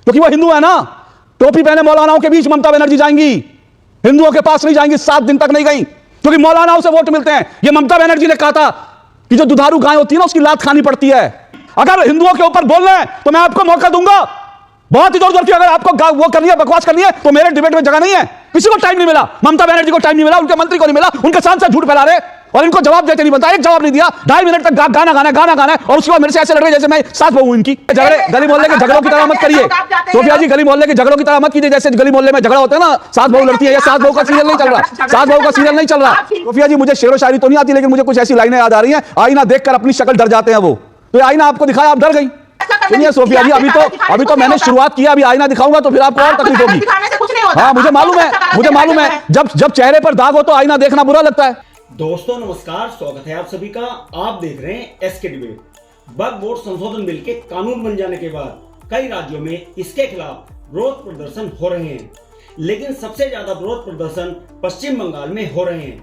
क्योंकि वो हिंदू है ना। टोपी पहने मौलानाओं के बीच ममता बनर्जी जाएंगी, हिंदुओं के पास नहीं जाएंगी, 7 दिन तक नहीं गई, क्योंकि मौलानाओं से वोट मिलते हैं। ये ममता बनर्जी ने कहा था कि जो दुधारू गाय होती है ना, उसकी लात खानी पड़ती है। अगर हिंदुओं के ऊपर बोल रहे हैं तो मैं आपको मौका दूंगा, बहुत ही जोर-जोर की। अगर आपको वो करनी है, बकवास करनी है, तो मेरे डिबेट में जगह नहीं है। किसी को टाइम नहीं मिला, ममता बनर्जी को टाइम नहीं मिला, उनके मंत्री को नहीं मिला, उनके सांसद झूठ फैला रहे और इनको जवाब देते नहीं बनता। एक जवाब नहीं दिया, 2.5 मिनट तक गाना गाना है और उसके बाद मेरे से ऐसे लड़ रहे जैसे मैं सास बहू इनकी। गली मोहल्ले के झगड़ों की तरह मत करिए सोफिया जी, गली मोहल्ले के झगड़ों की तरह मत कीजिए। जैसे गली मोहल्ले में झगड़ा होता है ना, सास बहू लड़ती है, या सास बहू का सीरियल नहीं चल रहा, सास बहू का सीरियल नहीं चल रहा। सोफिया जी, मुझे शेरो शायरी तो नहीं आती, लेकिन मुझे कुछ ऐसी लाइनें याद आ रही हैं, आईना देखकर अपनी शक्ल डर जाते हैं वो। तो आईना आपको दिखाया, आप डर गई। सुनिए सोफिया जी, अभी तो मैंने शुरुआत किया, अभी आईना दिखाऊंगा तो फिर आपको और तकलीफ होगी। हाँ, मुझे मालूम है, जब चेहरे पर दाग हो तो आईना देखना बुरा लगता है। दोस्तों नमस्कार, स्वागत है आप सभी का। आप देख रहे हैं एसके डिबेट। वक्फ बोर्ड संशोधन बिल के कानून बन जाने के बाद कई राज्यों में इसके खिलाफ विरोध प्रदर्शन हो रहे हैं, लेकिन सबसे ज्यादा विरोध प्रदर्शन पश्चिम बंगाल में हो रहे हैं।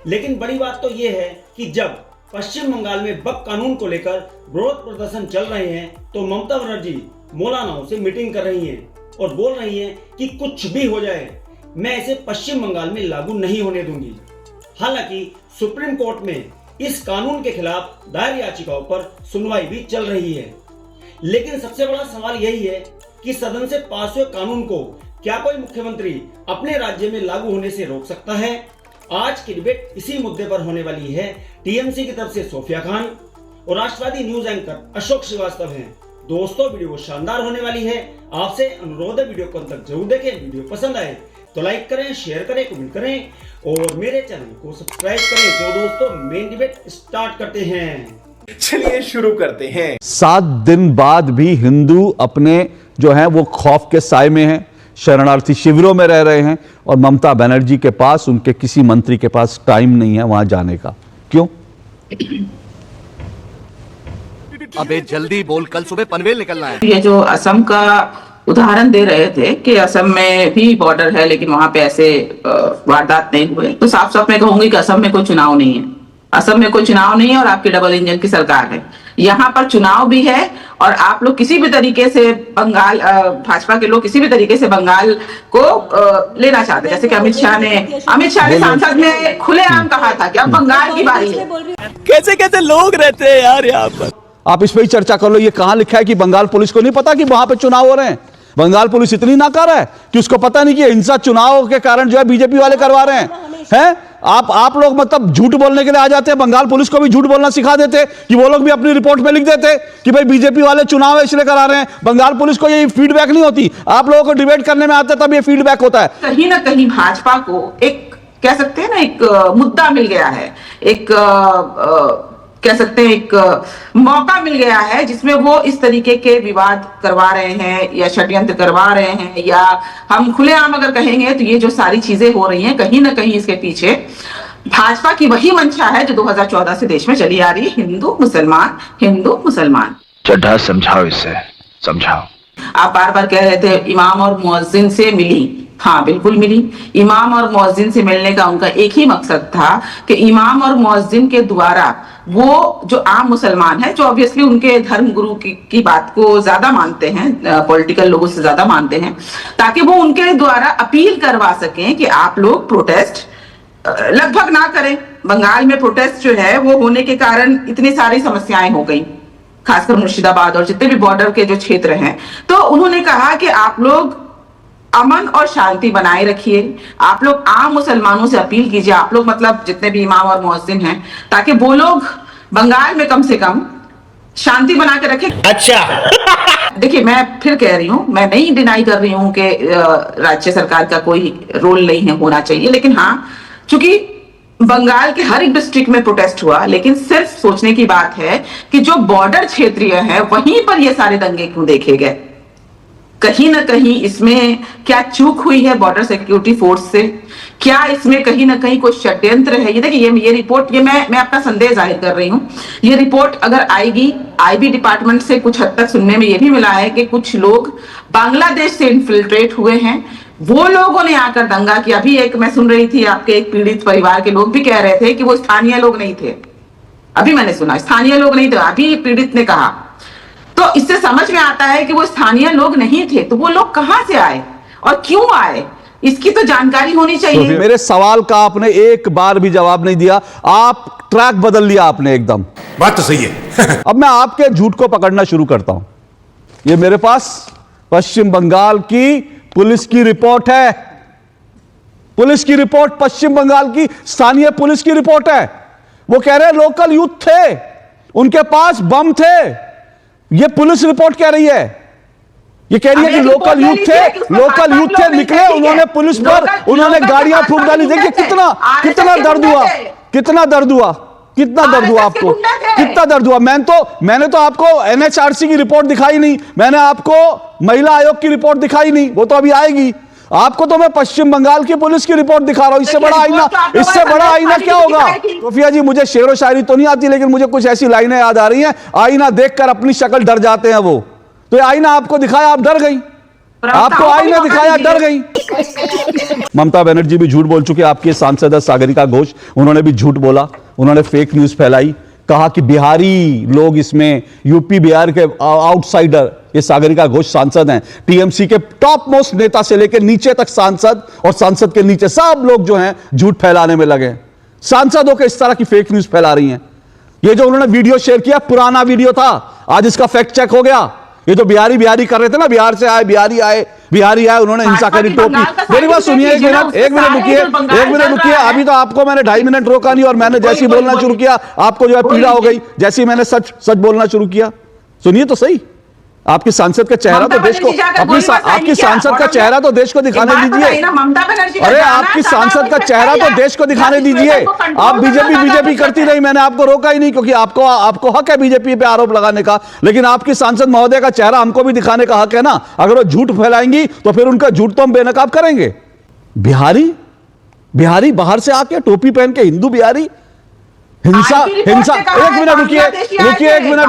लेकिन बड़ी बात तो यह है कि जब पश्चिम बंगाल में वक्फ कानून को लेकर विरोध प्रदर्शन चल रहे हैं तो ममता बनर्जी मौलानाओं से मीटिंग कर रही हैं और बोल रही हैं कि कुछ भी हो जाए मैं इसे पश्चिम बंगाल में लागू नहीं होने दूंगी। हालांकि सुप्रीम कोर्ट में इस कानून के खिलाफ दायर याचिकाओं पर सुनवाई भी चल रही है, लेकिन सबसे बड़ा सवाल यही है कि सदन से पास हुए कानून को क्या कोई मुख्यमंत्री अपने राज्य में लागू होने से रोक सकता है। आज की डिबेट इसी मुद्दे पर होने वाली है। टीएमसी की तरफ से सोफिया खान और राष्ट्रवादी न्यूज एंकर अशोक श्रीवास्तव हैं। दोस्तों वीडियो शानदार होने वाली है, आपसे अनुरोध है वीडियो को अंत तक जरूर देखें। वीडियो पसंद आए तो लाइक करें, शेयर करें, कमेंट करें और मेरे चैनल को सब्सक्राइब करें। तो दोस्तों मेन डिबेट स्टार्ट करते हैं, चलिए शुरू करते हैं। 7 दिन बाद भी हिंदू अपने जो हैं वो खौफ के साए में हैं, शरणार्थी शिविरों में रह रहे हैं और ममता बनर्जी के पास, उनके किसी मंत्री के पास टाइम नहीं है वहां जाने का। क्यों? अबे जल्दी बोल, कल सुबह पनवेल निकलना है। ये जो असम का उदाहरण दे रहे थे कि असम में भी बॉर्डर है लेकिन वहां पे ऐसे वारदात नहीं हुए, तो साफ साफ मैं कहूंगी कि असम में कोई चुनाव नहीं है। असम में कोई चुनाव नहीं है और आपकी डबल इंजन की सरकार है। यहाँ पर चुनाव भी है और आप लोग किसी भी तरीके से बंगाल, भाजपा के लोग किसी भी तरीके से बंगाल को लेना चाहते हैं। जैसे कि अमित शाह ने सांसद में खुलेआम कहा था कि अब बंगाल की बारी है। कैसे कैसे लोग रहते हैं यार यहाँ पर। आप इस पे ही चर्चा कर लो। ये कहां लिखा है कि बंगाल पुलिस को नहीं पता कि वहां पे चुनाव हो रहे हैं? बंगाल पुलिस इतनी नाकार है कि उसको पता नहीं कि हिंसा चुनाव के कारण जो है बीजेपी वाले करवा रहे हैं। आप लोग मतलब झूठ बोलने के लिए आ जाते हैं, बंगाल पुलिस को भी झूठ बोलना सिखा देते कि वो लोग भी अपनी रिपोर्ट में लिख देते कि भाई बीजेपी वाले चुनाव इसलिए करा रहे हैं। बंगाल पुलिस को ये फीडबैक नहीं होती। आप लोगों को डिबेट करने में आता है तब ये फीडबैक होता है। कहीं ना कहीं भाजपा को एक कह सकते हैं ना, एक मुद्दा मिल गया है, एक कह सकते हैं एक मौका मिल गया है जिसमें वो इस तरीके के विवाद करवा रहे हैं या षड्यंत्र करवा रहे हैं, या हम खुलेआम अगर कहेंगे तो ये जो सारी चीजें हो रही हैं कहीं ना कहीं इसके पीछे भाजपा की वही मंशा है जो 2014 से देश में चली आ रही है, हिंदू मुसलमान। चड्ढा समझाओ, इसे समझाओ। आप बार बार कह रहे थे इमाम और मुअज्जिन से मिली। हाँ बिल्कुल मिली। इमाम और मुअज्जिन से मिलने का उनका एक ही मकसद था कि इमाम और मुअज्जिन के द्वारा वो जो आम मुसलमान है, जो ऑब्वियसली उनके धर्म गुरु की बात को ज्यादा मानते हैं, पॉलिटिकल लोगों से ज्यादा मानते हैं, ताकि वो उनके द्वारा अपील करवा सकें कि आप लोग प्रोटेस्ट लगभग ना करें। बंगाल में प्रोटेस्ट जो है वो होने के कारण इतनी सारी समस्याएं हो गई, खासकर मुर्शिदाबाद और जितने भी बॉर्डर के जो क्षेत्र हैं। तो उन्होंने कहा कि आप लोग अमन और शांति बनाए रखिए, आप लोग आम मुसलमानों से अपील कीजिए, आप लोग मतलब जितने भी इमाम और मुअज्जिन हैं, ताकि वो लोग बंगाल में कम से कम शांति बना के रखें। अच्छा देखिए, मैं फिर कह रही हूँ, मैं नहीं डिनाई कर रही हूँ कि राज्य सरकार का कोई रोल नहीं है, होना चाहिए, लेकिन हाँ, चूंकि बंगाल के हर एक डिस्ट्रिक्ट में प्रोटेस्ट हुआ, लेकिन सिर्फ सोचने की बात है कि जो बॉर्डर क्षेत्रीय है वहीं पर ये सारे दंगे क्यों देखे गए। कहीं ना कहीं इसमें क्या चूक हुई है बॉर्डर सिक्योरिटी फोर्स से? क्या इसमें कहीं ना कहीं कोई षड्यंत्र है? ये देखिए, ये रिपोर्ट, ये मैं अपना संदेह जाहिर कर रही हूँ। ये रिपोर्ट अगर आएगी, आईबी डिपार्टमेंट से कुछ हद तक सुनने में ये भी मिला है कि कुछ लोग बांग्लादेश से इन्फिल्ट्रेट हुए हैं, वो लोगों ने आकर दंगा किया। अभी एक मैं सुन रही थी, आपके एक पीड़ित परिवार के लोग भी कह रहे थे कि वो स्थानीय लोग नहीं थे। अभी मैंने सुना स्थानीय लोग नहीं थे, अभी पीड़ित ने कहा। तो इससे समझ में आता है कि वो स्थानीय लोग नहीं थे, तो वो लोग कहां से आए और क्यों आए, इसकी तो जानकारी होनी चाहिए। मेरे सवाल का आपने एक बार भी जवाब नहीं दिया, आप ट्रैक बदल लिया आपने एकदम। बात तो सही है। अब मैं आपके झूठ को पकड़ना शुरू करता हूं। ये मेरे पास पश्चिम बंगाल की पुलिस की रिपोर्ट है, पुलिस की रिपोर्ट, पश्चिम बंगाल की स्थानीय पुलिस की रिपोर्ट है। वो कह रहे हैं लोकल यूथ थे, उनके पास बम थे। ये पुलिस रिपोर्ट कह रही है, ये कह रही है कि लोकल यूथ थे, लोकल यूथ थे, निकले, उन्होंने पुलिस पर, उन्होंने गाड़ियां फूंक डाली। देखिए कितना कितना दर्द हुआ, कितना दर्द हुआ, कितना दर्द हुआ आपको, कितना दर्द हुआ। मैंने तो आपको एनएचआरसी की रिपोर्ट दिखाई नहीं, मैंने आपको महिला आयोग की रिपोर्ट दिखाई नहीं, वो तो अभी आएगी। आपको तो मैं पश्चिम बंगाल की पुलिस की रिपोर्ट दिखा रहा हूं। इससे बड़ा आईना, इससे बड़ा आईना क्या होगा? सोफिया जी, मुझे शेरो शायरी तो नहीं आती, लेकिन मुझे कुछ ऐसी लाइनें याद आ रही हैं, आईना देखकर अपनी शक्ल डर जाते हैं वो। तो ये आईना आपको दिखाया, आप डर गई, आपको आईना दिखाया, डर गई। ममता बनर्जी भी झूठ बोल चुकी है, आपकी सांसद है सागरिका घोष, उन्होंने भी झूठ बोला, उन्होंने फेक न्यूज फैलाई, कहा कि बिहारी लोग इसमें, यूपी बिहार के आउटसाइडर, ये सागरिका घोष सांसद हैं, टीएमसी के टॉप मोस्ट नेता से लेकर नीचे तक सांसद, और सांसद के नीचे सब लोग जो हैं झूठ फैलाने में लगे। सांसदों के इस तरह की फेक न्यूज फैला रही हैं। ये जो उन्होंने वीडियो शेयर किया पुराना वीडियो था, आज इसका फैक्ट चेक हो गया। ये जो बिहारी कर रहे थे ना, बिहार से आए, बिहारी आए, उन्होंने हिंसा करी, टोपी। मेरी बात सुनिए, एक मिनट रुकिए। अभी तो आपको मैंने 2.5 मिनट रोका नहीं, और मैंने जैसे ही बोलना शुरू किया आपको जो है पीड़ा हो गई, जैसे ही मैंने सच बोलना शुरू किया। सुनिए तो सही, आपकी सांसद का चेहरा तो देश को, आपकी सांसद का चेहरा तो देश को दिखाने दीजिए। अरे आपकी सांसद का चेहरा तो देश को दिखाने दीजिए। आप बीजेपी करती रही, मैंने आपको रोका ही नहीं, क्योंकि आपको हक है बीजेपी पे आरोप लगाने का, लेकिन आपकी सांसद महोदय का चेहरा हमको भी दिखाने का हक है ना। अगर वो झूठ फैलाएंगी तो फिर उनका झूठ तो हम बेनकाब करेंगे। बिहारी बाहर से आके टोपी पहन के, हिंदू बिहारी, हिंसा। एक मिनट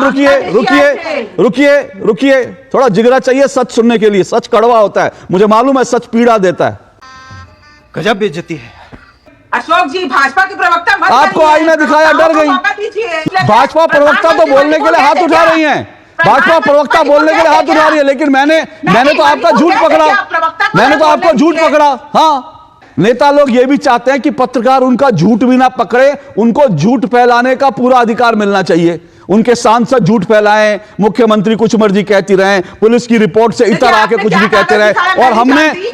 रुकिए, थोड़ा जिगरा चाहिए सच सुनने के लिए। सच कड़वा होता है, मुझे मालूम है, सच पीड़ा देता है। गजब बेइज्जती है। अशोक जी, भाजपा के प्रवक्ता मत आपको आईना दिखाया, डर गई। भाजपा प्रवक्ता तो बोलने के लिए हाथ उठा रही हैं, भाजपा प्रवक्ता बोलने के लिए हाथ उठा रही है, लेकिन मैंने तो आपका झूठ पकड़ा, मैंने तो आपको झूठ पकड़ा। हाँ, नेता लोग ये भी चाहते हैं कि पत्रकार उनका झूठ भी ना पकड़े, उनको झूठ फैलाने का पूरा अधिकार मिलना चाहिए। उनके सांसद झूठ फैलाएं, मुख्यमंत्री कुछ मर्जी कहती रहे, पुलिस की रिपोर्ट से इतर आके कुछ भी कहते रहे, और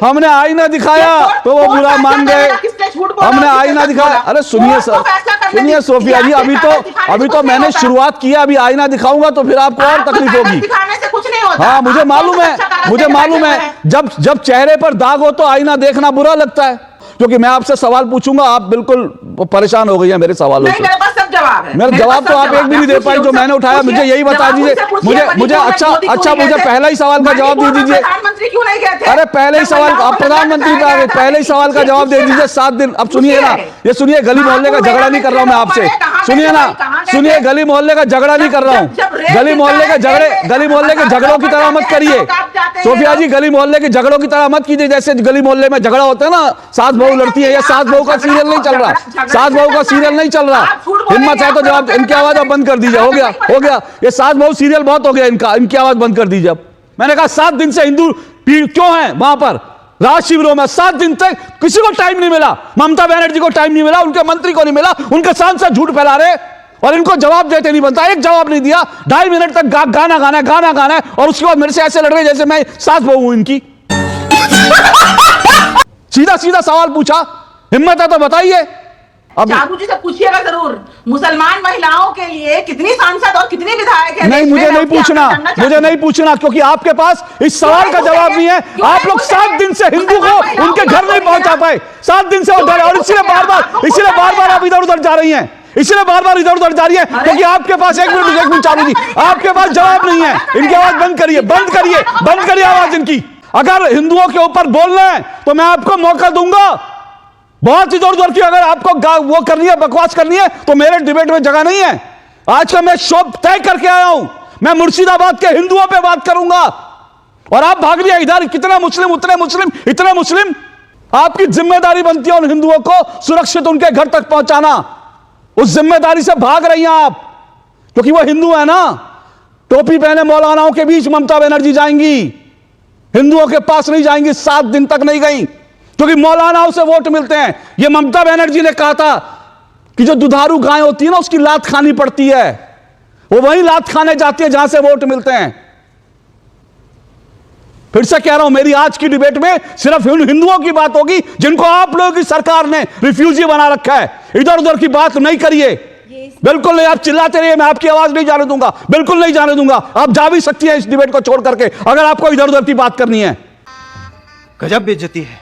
हमने आईना दिखाया तो वो बुरा मान गए। हमने आईना दिखाया। अरे सुनिए सर, सुनिए सोफिया जी, अभी तो मैंने शुरुआत किया, अभी आईना दिखाऊंगा तो फिर आपको और तकलीफ होगी। हाँ, मुझे मालूम है, जब चेहरे पर दाग हो तो आईना देखना बुरा लगता है। क्योंकि मैं आपसे सवाल पूछूंगा, आप बिल्कुल परेशान हो गई हैं मेरे सवालों से। मेरे पास सब जवाब है। मेरा जवाब तो आप एक भी नहीं दे पाई जो मैंने उठाया। मुझे यही बता दीजिए, मुझे मुझे पहला ही सवाल का जवाब दे दीजिए। प्रधानमंत्री क्यों नहीं कहते? अरे पहले ही सवाल, आप प्रधानमंत्री पे आ गए, पहले ही सवाल का जवाब दे दीजिए। 7 दिन। अब सुनिए ना, ये सुनिए, गली मोहल्ले का झगड़ा नहीं कर रहा हूं मैं आपसे, सुनिए ना, सुनिए, गली मोहल्ले का झगड़ा नहीं कर रहा हूं। गली मोहल्ले के झगड़ों की तरह मत करिए सोफिया जी, गली मोहल्ले के झगड़ों की तरह मत कीजिए। जैसे गली मोहल्ले में झगड़ा होता है ना, सास बहू लड़ती है, या सास बहू का सीरियल नहीं चल रहा, सास बहू का सीरियल नहीं चल रहा। हिम्मत है तो जवाब, इनकी आवाज आप बंद कर दीजिए। हो गया, ये सास बहू सीरियल बहुत हो गया इनका, इनकी आवाज बंद कर दीजिए। अब मैंने कहा 7 दिन से हिंदू क्यों है वहां पर राज शिविरों में? 7 दिन तक किसी को टाइम नहीं मिला, ममता बनर्जी को टाइम नहीं मिला, उनके मंत्री को नहीं मिला, उनके सांसद झूठ फैला रहे और इनको जवाब देते नहीं बनता। एक जवाब नहीं दिया, 2.5 मिनट तक गाना गाना है, और उसके बाद मेरे से ऐसे लड़ रहे जैसे मैं सास बहू हूं इनकी। सीधा सवाल पूछा, हिम्मत है तो बताइए। अब जादू जी से पूछिएगा जरूर, मुसलमान महिलाओं के लिए कितनी सांसद और कितनी विधायक है? नहीं, मुझे नहीं पूछना, क्योंकि आपके पास इस सवाल का जवाब नहीं है। आप लोग 7 दिन से हिंदू को उनके घर नहीं पहुंचा पाए, 7 दिन से और इसीलिए बार बार आप इधर उधर जा रही हैं, इसलिए बार बार इधर उधर जा रही है, क्योंकि आपके पास एक मिनट चालू जी, आपके पास जवाब नहीं है। इनकी आवाज बंद करिए आवाज इनकी। अगर हिंदुओं के ऊपर बोलना है तो मैं आपको मौका दूंगा, बहुत इधर उधर की अगर आपको वो करनी है, बकवास करनी है, तो मेरे डिबेट में जगह नहीं है। आज का मैं शो तय करके आया हूं, मैं मुर्शिदाबाद के हिंदुओं पे बात करूंगा, और आप भाग रही है इधर, कितना मुस्लिम उतने मुस्लिम, इतने मुस्लिम। आपकी जिम्मेदारी बनती है उन हिंदुओं को सुरक्षित उनके घर तक पहुंचाना, उस जिम्मेदारी से भाग रही हैं आप, क्योंकि वो हिंदू है ना। टोपी पहने मौलानाओं के बीच ममता बनर्जी जाएंगी, हिंदुओं के पास नहीं जाएंगी। 7 दिन तक नहीं गई, क्योंकि मौलानाओं से वोट मिलते हैं। यह ममता बनर्जी ने कहा था कि जो दुधारू गाय होती है ना, उसकी लात खानी पड़ती है। वो वही लात खाने जाती है जहां से वोट मिलते हैं। फिर से कह रहा हूं, मेरी आज की डिबेट में सिर्फ हिंदुओं की बात होगी, जिनको आप लोगों की सरकार ने रिफ्यूजी बना रखा है। इधर उधर की बात नहीं करिए, बिल्कुल नहीं। आप चिल्लाते रहिए, मैं आपकी आवाज नहीं जाने दूंगा, बिल्कुल नहीं जाने दूंगा। आप जा भी सकती हैं इस डिबेट को छोड़ करके, अगर आपको इधर उधर की बात करनी है। गजब बेइज्जती है।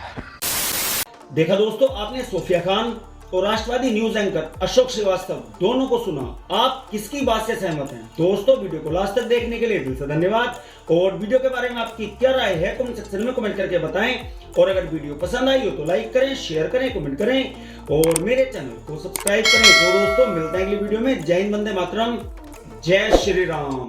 देखा दोस्तों, आपने सोफिया खान और राष्ट्रवादी न्यूज एंकर अशोक श्रीवास्तव दोनों को सुना। आप किसकी बात से सहमत हैं? दोस्तों, वीडियो को लास्ट तक देखने के लिए दिल से धन्यवाद। और वीडियो के बारे में आपकी क्या राय है कमेंट सेक्शन में कमेंट करके बताएं। और अगर वीडियो पसंद आई हो तो लाइक करें, शेयर करें, कमेंट करें और मेरे चैनल को सब्सक्राइब करें। तो दोस्तों, मिलते हैं अगली वीडियो में। जय हिंद, वंदे मातरम, जय श्री राम।